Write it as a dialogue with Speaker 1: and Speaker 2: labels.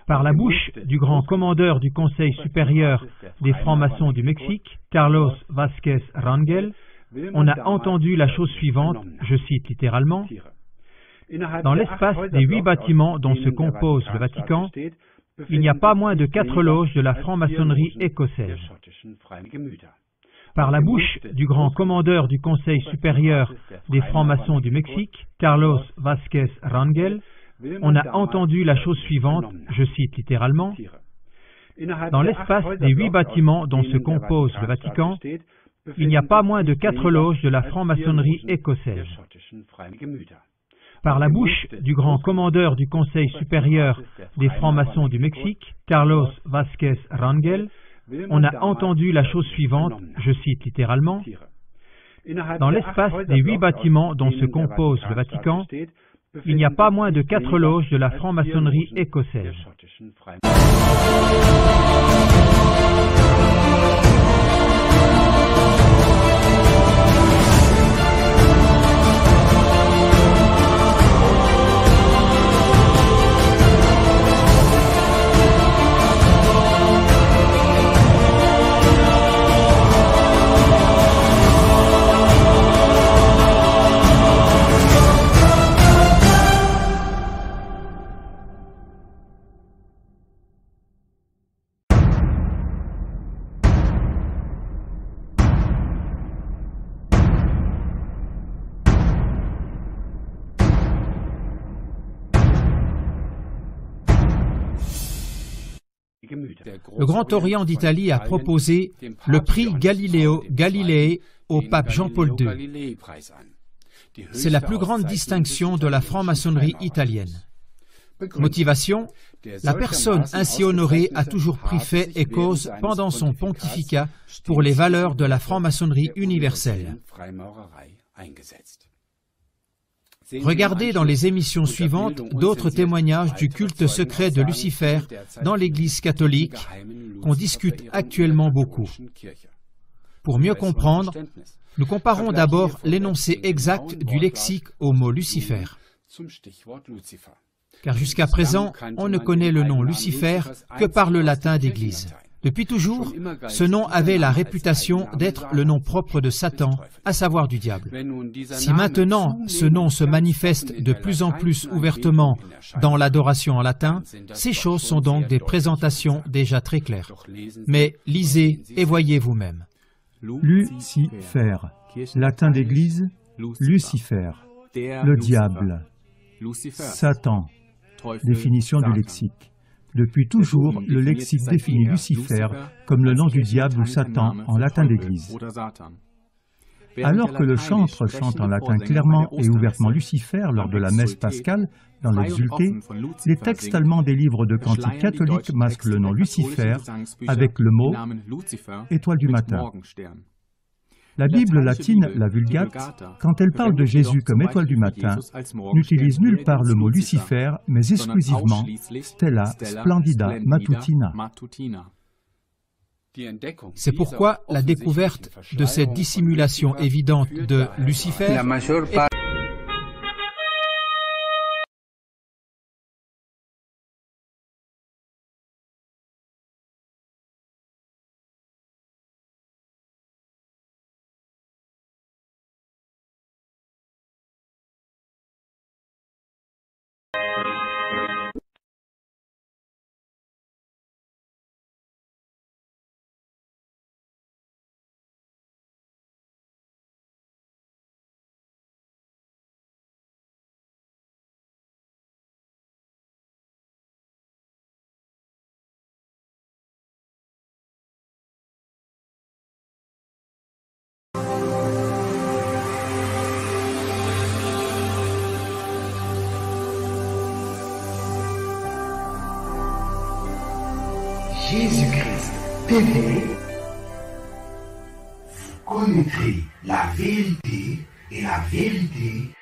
Speaker 1: Par la bouche du grand commandeur du Conseil supérieur des francs-maçons du Mexique, Carlos Vázquez Rangel, on a entendu la chose suivante, je cite littéralement, « Dans l'espace des 8 bâtiments dont se compose le Vatican, il n'y a pas moins de 4 loges de la franc-maçonnerie écossaise. » Par la bouche du grand commandeur du Conseil supérieur des francs-maçons du Mexique, Carlos Vázquez Rangel, on a entendu la chose suivante, je cite littéralement, « Dans l'espace des 8 bâtiments dont se compose le Vatican, il n'y a pas moins de 4 loges de la franc-maçonnerie écossaise. » Par la bouche du grand commandeur du Conseil supérieur des francs-maçons du Mexique, Carlos Vázquez Rangel, on a entendu la chose suivante, je cite littéralement, « Dans l'espace des 8 bâtiments dont se compose le Vatican, il n'y a pas moins de 4 loges de la franc-maçonnerie écossaise. » Le Grand Orient d'Italie a proposé le prix Galileo Galilei au pape Jean-Paul II. C'est la plus grande distinction de la franc-maçonnerie italienne. Motivation: la personne ainsi honorée a toujours pris fait et cause pendant son pontificat pour les valeurs de la franc-maçonnerie universelle. Regardez dans les émissions suivantes d'autres témoignages du culte secret de Lucifer dans l'Église catholique qu'on discute actuellement beaucoup. Pour mieux comprendre, nous comparons d'abord l'énoncé exact du lexique au mot Lucifer. Car jusqu'à présent, on ne connaît le nom Lucifer que par le latin d'Église. Depuis toujours, ce nom avait la réputation d'être le nom propre de Satan, à savoir du diable. Si maintenant ce nom se manifeste de plus en plus ouvertement dans l'adoration en latin, ces choses sont donc des présentations déjà très claires. Mais lisez et voyez vous-même.
Speaker 2: Lucifer, latin d'Église, Lucifer, le diable, Satan, définition du lexique. Depuis toujours, le lexique définit Lucifer comme le nom du diable ou Satan en latin d'Église. Alors que le chantre chante en latin clairement et ouvertement Lucifer lors de la messe pascale, dans l'Exulté, les textes allemands des livres de cantiques catholiques masquent le nom Lucifer avec le mot « étoile du matin ». La Bible latine, la Vulgate, quand elle parle de Jésus comme étoile du matin, n'utilise nulle part le mot Lucifer, mais exclusivement Stella Splendida Matutina.
Speaker 1: C'est pourquoi la découverte de cette dissimulation évidente de Lucifer est
Speaker 3: Jésus-Christ TV, vous connaîtrez la vérité et la vérité